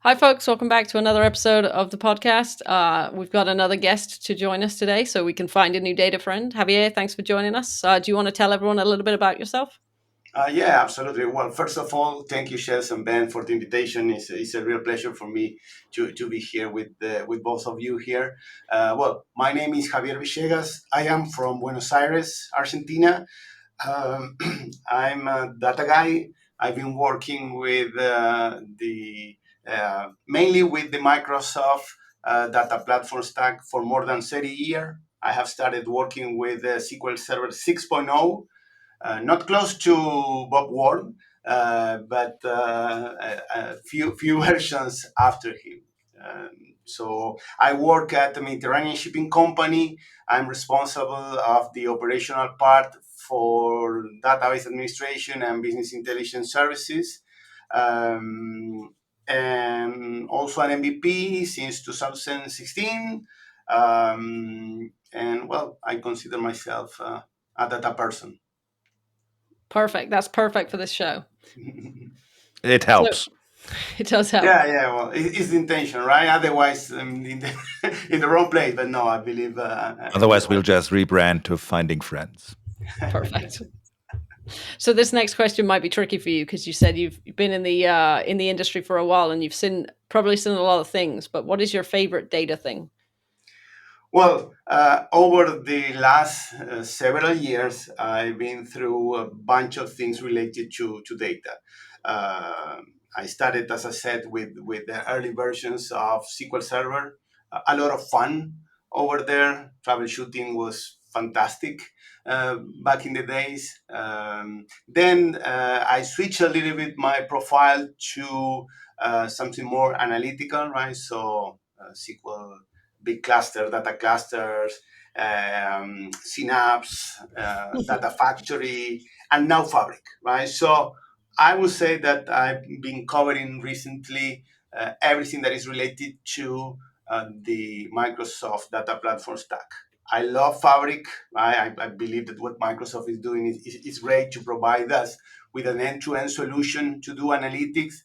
Hi, folks. Welcome back to another episode of the podcast. We've got another guest to join us today, so we can find a new data friend. Javier, thanks for joining us. Do you want to tell everyone a little bit about yourself? Yeah, absolutely. Well, first of all, thank you, Shes and Ben, for the invitation. It's a real pleasure for me to be here with both of you here. Well, my name is Javier Villegas. I am from Buenos Aires, Argentina. Um, I'm a data guy. I've been working with the mainly with the Microsoft data platform stack for more than 30 years. I have started working with SQL Server 6.0, not close to Bob Ward, but a few versions after him. Um, so I work at the Mediterranean Shipping Company. I'm responsible of the operational part for database administration and business intelligence services. Um, and also an MVP since 2016. And well, I consider myself a data person. Perfect. That's perfect for this show. It So helps. it does help. Yeah. Well, it's the intention, right? Otherwise, in the wrong place. But no, I believe in the Otherwise, we'll right. just rebrand to Finding Friends. Perfect. So this next question might be tricky for you because you said you've been in the industry for a while and you've probably seen a lot of things. But what is your favorite data thing? Well, over the last several years, I've been through a bunch of things related to data. Uh, I started, as I said, with the early versions of SQL Server. A lot of fun over there. Troubleshooting was fantastic back in the days. Then I switched a little bit my profile to something more analytical, right? So SQL big cluster, data clusters, Synapse, Data Factory, and now Fabric, right? So I would say that I've been covering recently everything that is related to the Microsoft data platform stack. I love Fabric. Right? I believe that what Microsoft is doing is great to provide us with an end-to-end solution to do analytics.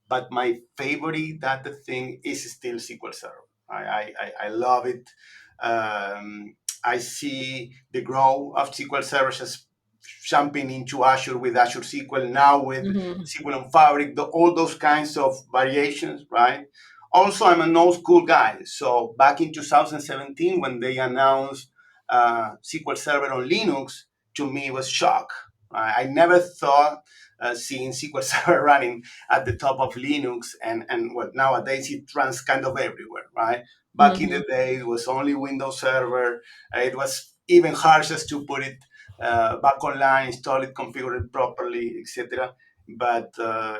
But my favorite data thing is still SQL Server. I love it. I see the growth of SQL servers as jumping into Azure with Azure SQL, now with Hmm. SQL on Fabric, all those kinds of variations, right? Also, I'm an old school guy. So back in 2017, when they announced SQL Server on Linux, to me it was shock. I never thought seeing SQL Server running at the top of Linux, and well, nowadays it runs kind of everywhere, right? Back in the Hmm. day, it was only Windows Server. It was even harder to put it back online, install it, configure it properly, etc. But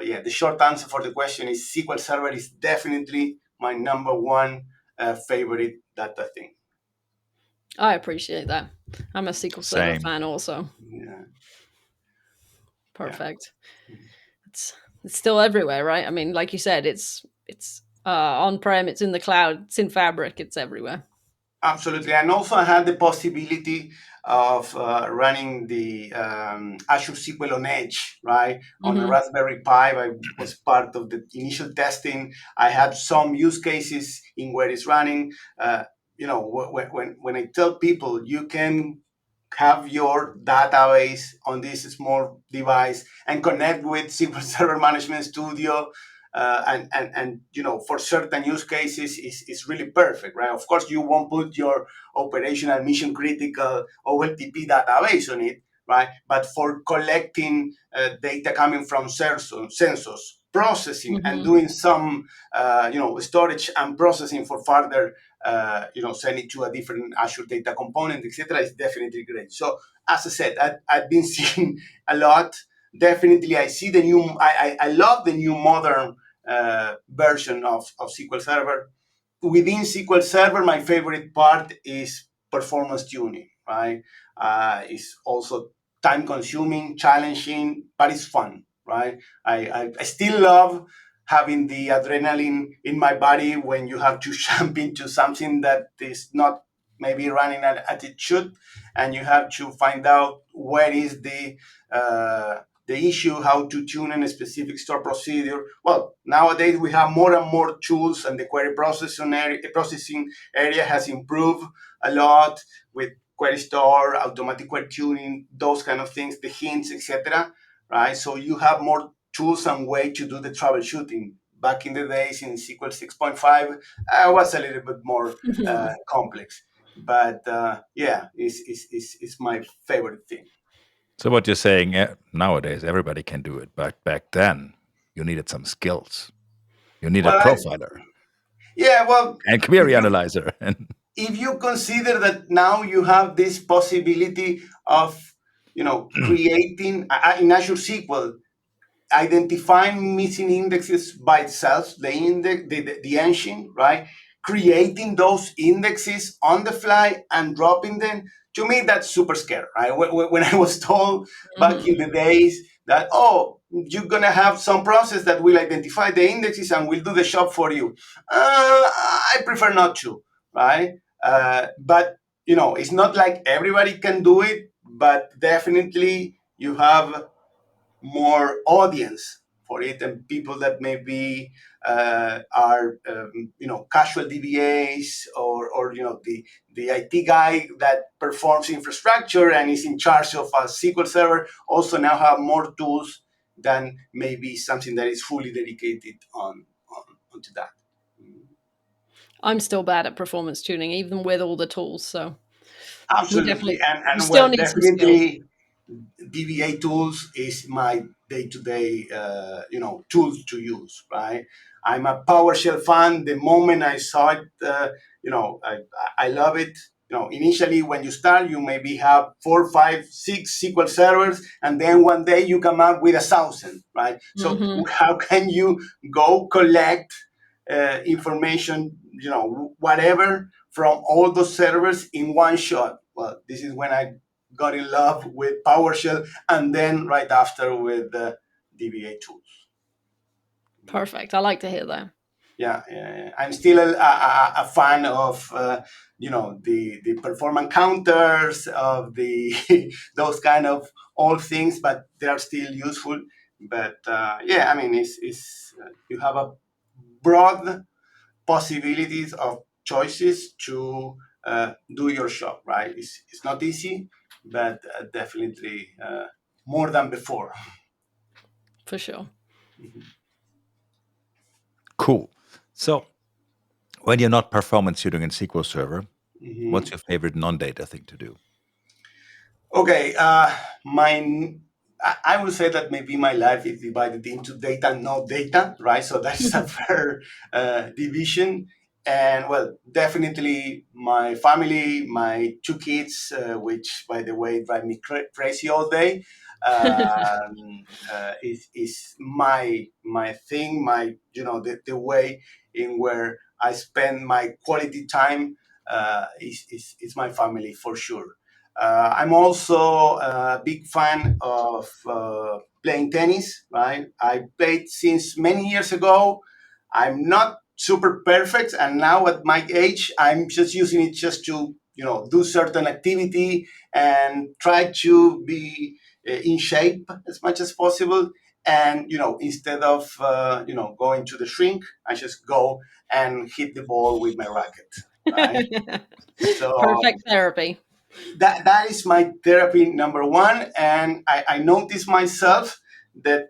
yeah, the short answer for the question is SQL Server is definitely my number one favorite data thing. I appreciate that. I'm a SQL Server Same. fan also. Yeah, yeah. Perfect. It's it's still everywhere, right? I mean, like you said, it's on prem, it's in the cloud, it's in Fabric, it's everywhere. Absolutely. And also, I had the possibility of running the Azure SQL on Edge, right? On a Hmm. Raspberry Pi. I was part of the initial testing. I had some use cases in where it's running. Uh, when I tell people you can have your database on this small device and connect with SQL Server Management Studio. And for certain use cases is really perfect, right? Of course, you won't put your operational mission critical OLTP database on it, right? But for collecting data coming from sensors, processing and Hmm. doing some storage and processing for further send it to a different Azure data component, etc., is definitely great. So as I said, I've been seeing a lot. Definitely, I see the new. I love the new modern version of SQL Server. Within SQL Server, my favorite part is performance tuning. Right, it's also time consuming, challenging, but it's fun. Right, I still love having the adrenaline in my body when you have to jump into something that is not maybe running at it should, and you have to find out where is the the issue how to tune in a specific store procedure. Well, nowadays we have more and more tools, and the query processing area has improved a lot with query store, automatic query tuning, those kind of things, the hints, etc. Right? So you have more tools and way to do the troubleshooting. Back in the days in SQL 6.5, was a little bit more complex. But yeah, it's my favorite thing. So what you're saying nowadays, everybody can do it, but back then you needed some skills. You needed Well, profiler yeah, well, and if query you analyzer. And if you consider that now you have this possibility of creating in Azure SQL, identifying missing indexes by itself, the index, the engine, right? Creating those indexes on the fly and dropping them. To me, that's super scary, right? When I was told back in Mhm. the days that, oh, you're gonna have some process that will identify the indexes and will do the job for you. I prefer not to, right? But it's not like everybody can do it, but definitely you have more audience for it, and people that maybe are casual DBAs, or the IT guy that performs infrastructure and is in charge of a SQL server also now have more tools than maybe something that is fully dedicated onto that. I'm still bad at performance tuning, even with all the tools. So we Absolutely, definitely we and still well, need some skills. definitely DBA tools is my day-to-day, tools to use. Right, I'm a PowerShell fan. The moment I saw it, I love it. Initially when you start, you maybe have 4, 5, 6 SQL servers, and then one day you come up with 1,000. Right, so Hmm. how can you go collect information, whatever from all those servers in one shot? Well, this is when I got in love with PowerShell, and then right after with the DBA tools. Perfect. I like to hear that. Yeah, yeah, yeah. I'm still a fan of the performance counters of the those kind of old things, but they are still useful. But yeah, I mean, it's you have a broad possibilities of choices to do your job, right? It's not easy, but definitely more than before. For sure. Mhm. cool. So when you're not performance tuning in SQL Server, what's Mhm. your favorite non-data thing to do? Okay, my I would say that maybe my life is divided into data and no data, right? So that's a fair division. And well, definitely my family, my 2 kids, which by the way drive me crazy all day, is my thing, my the way in where I spend my quality time is my family for sure. I'm also a big fan of playing tennis, right? I played since many years ago. I'm not super perfect, and now at my age, I'm just using it just to, do certain activity and try to be in shape as much as possible. And, instead of, going to the shrink, I just go and hit the ball with my racket, right? So Perfect therapy. that is my therapy number one, and I notice myself that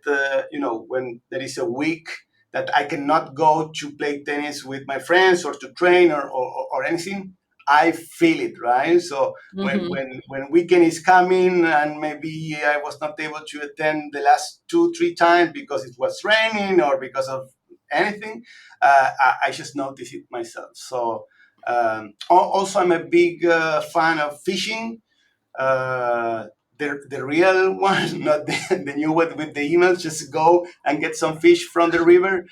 when there is a week that I cannot go to play tennis with my friends or to train or anything, I feel it, right? So Hmm. when weekend is coming and maybe I was not able to attend the last 2, 3 times because it was raining or because of anything, I just notice it myself. So also, I'm a big fan of fishing. Uh, the real one, not the new one with the emails. Just go and get some fish from the river.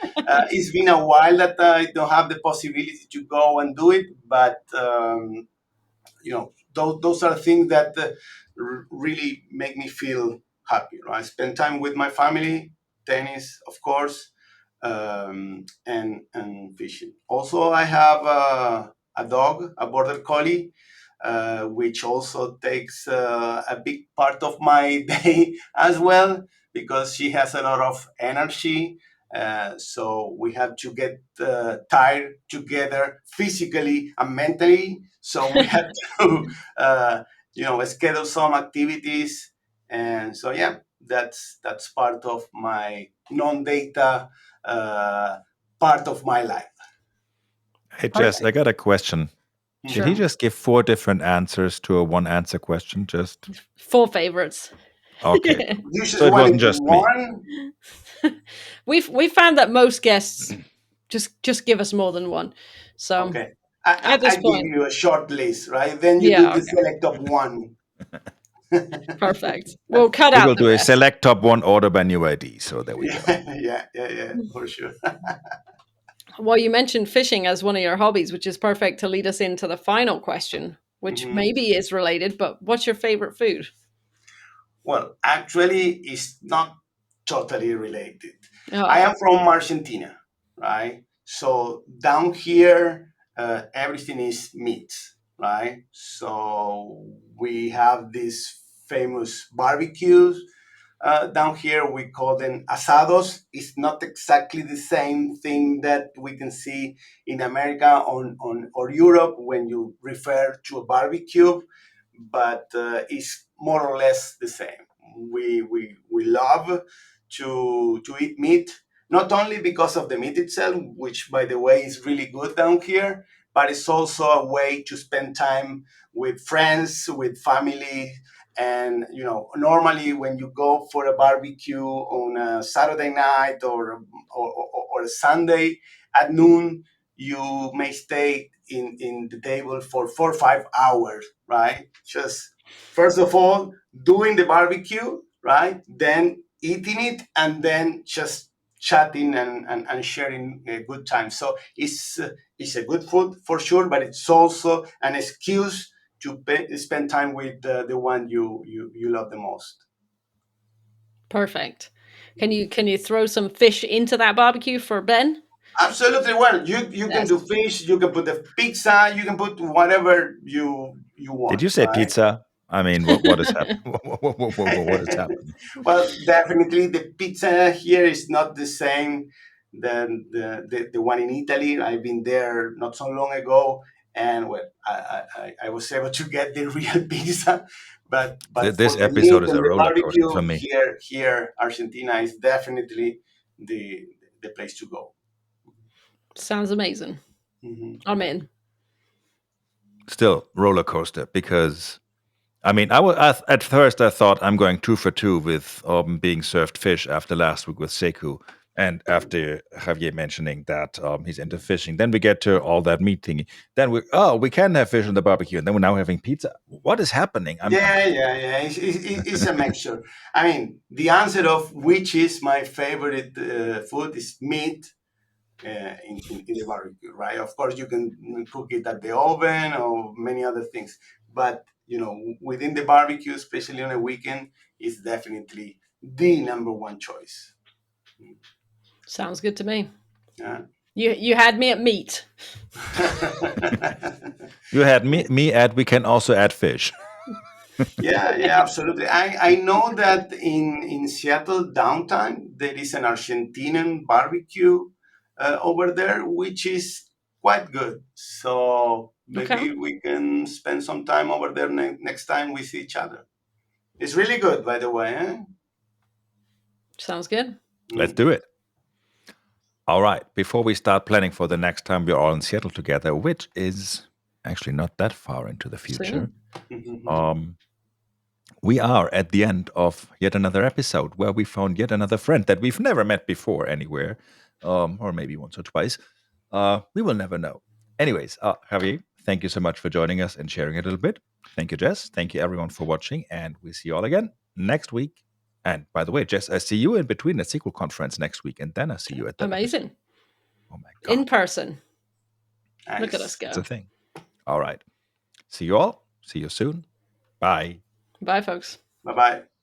It's been a while that I don't have the possibility to go and do it, but those are things that really make me feel happy. Right? I spend time with my family, tennis, of course, and fishing. Also, I have a dog, a border collie, which also takes a big part of my day as well. because she has a lot of energy. So we have to get tired together physically and mentally. So we have to, schedule some activities. And so, yeah, that's part of my non-data uh, part of my life. Hey, Jess, I Perfect. got a question. Did he Sure. Mhm. just give 4 different answers to a one answer question? Just 4 favorites. okay. You So just it wanted wasn't just me. one. We've found that most guests just give us more than one. So Okay. at I this give point, you a short list, right? Then you do yeah, the okay, select of one. perfect. We'll cut We out will the do a rest. select top one order by new ID. So there we go. Yeah, for sure. Well, you mentioned fishing as one of your hobbies, which is perfect to lead us into the final question, which Mhm. maybe is related, but what's your favorite food? Well, actually, it's not totally related. I Oh, am from Argentina, right? So down here, everything is meat, right? So we have these famous barbecues. Down here, we call them asados. It's not exactly the same thing that we can see in America or Europe when you refer to a barbecue, but it's more or less the same. We love to eat meat, not only because of the meat itself, which by the way is really good down here, but it's also a way to spend time with friends, with family. And normally when you go for a barbecue on a Saturday night or a Sunday at noon, you may stay in the table for 4 or 5 hours, right? Just first of all doing the barbecue, right? Then eating it, and then just chatting and sharing a good time. So it's a good food for sure, but it's also an excuse to spend time with the one you love the most. perfect. Can you throw some fish into that barbecue for Ben? Absolutely. Well, you can Yes. do fish, you can put the pizza, you can put whatever you Did want, you say right? pizza? I mean, what is happening? What is happening? Well, definitely the pizza here is not the same than the one in Italy. I've been there not so long ago, and well, I was able to get the real pizza. But This for the meat episode is and a the roller coaster for barbecue, me. here Argentina is definitely the place to go. Sounds amazing. Mhm. I'm in. Still roller coaster because I mean, at first I thought I'm going 2 for 2 with being served fish after last week with Seku, and after Javier mentioning that he's into fishing. Then we get to all that meat thingy. Then we can have fish on the barbecue, and then we're now having pizza. What is happening? I'm confused. Yeah. It's a mixture. I mean, the answer of which is my favorite food is meat in the barbecue, right? Of course, you can cook it at the oven or many other things, but within the barbecue, especially on a weekend, is definitely the number one choice. Sounds good to me. Yeah. You had me at meat. You had me add. We can also add fish. Yeah, absolutely. I know that in Seattle downtown there is an Argentinian barbecue over there, which is quite good. So Okay. maybe we can spend some time over there next time we see each other. It's really good, by the way. Eh? Sounds good. Let's Mm. do it. All right. Before we start planning for the next time we're all in Seattle together, which is actually not that far into the future, Soon. um, we are at the end of yet another episode where we found yet another friend that we've never met before anywhere, or maybe once or twice. We will never know. Anyways, Javier, thank you so much for joining us and sharing a little bit. Thank you, Jess. Thank you, everyone, for watching. And we see you all again next week. And by the way, Jess, I see you in between the sequel conference next week, and then I see you at that episode. Amazing. Oh my God. In person. Look at us Nice. It's a go. thing. All right. See you all. See you soon. Bye. Bye, folks. Bye bye.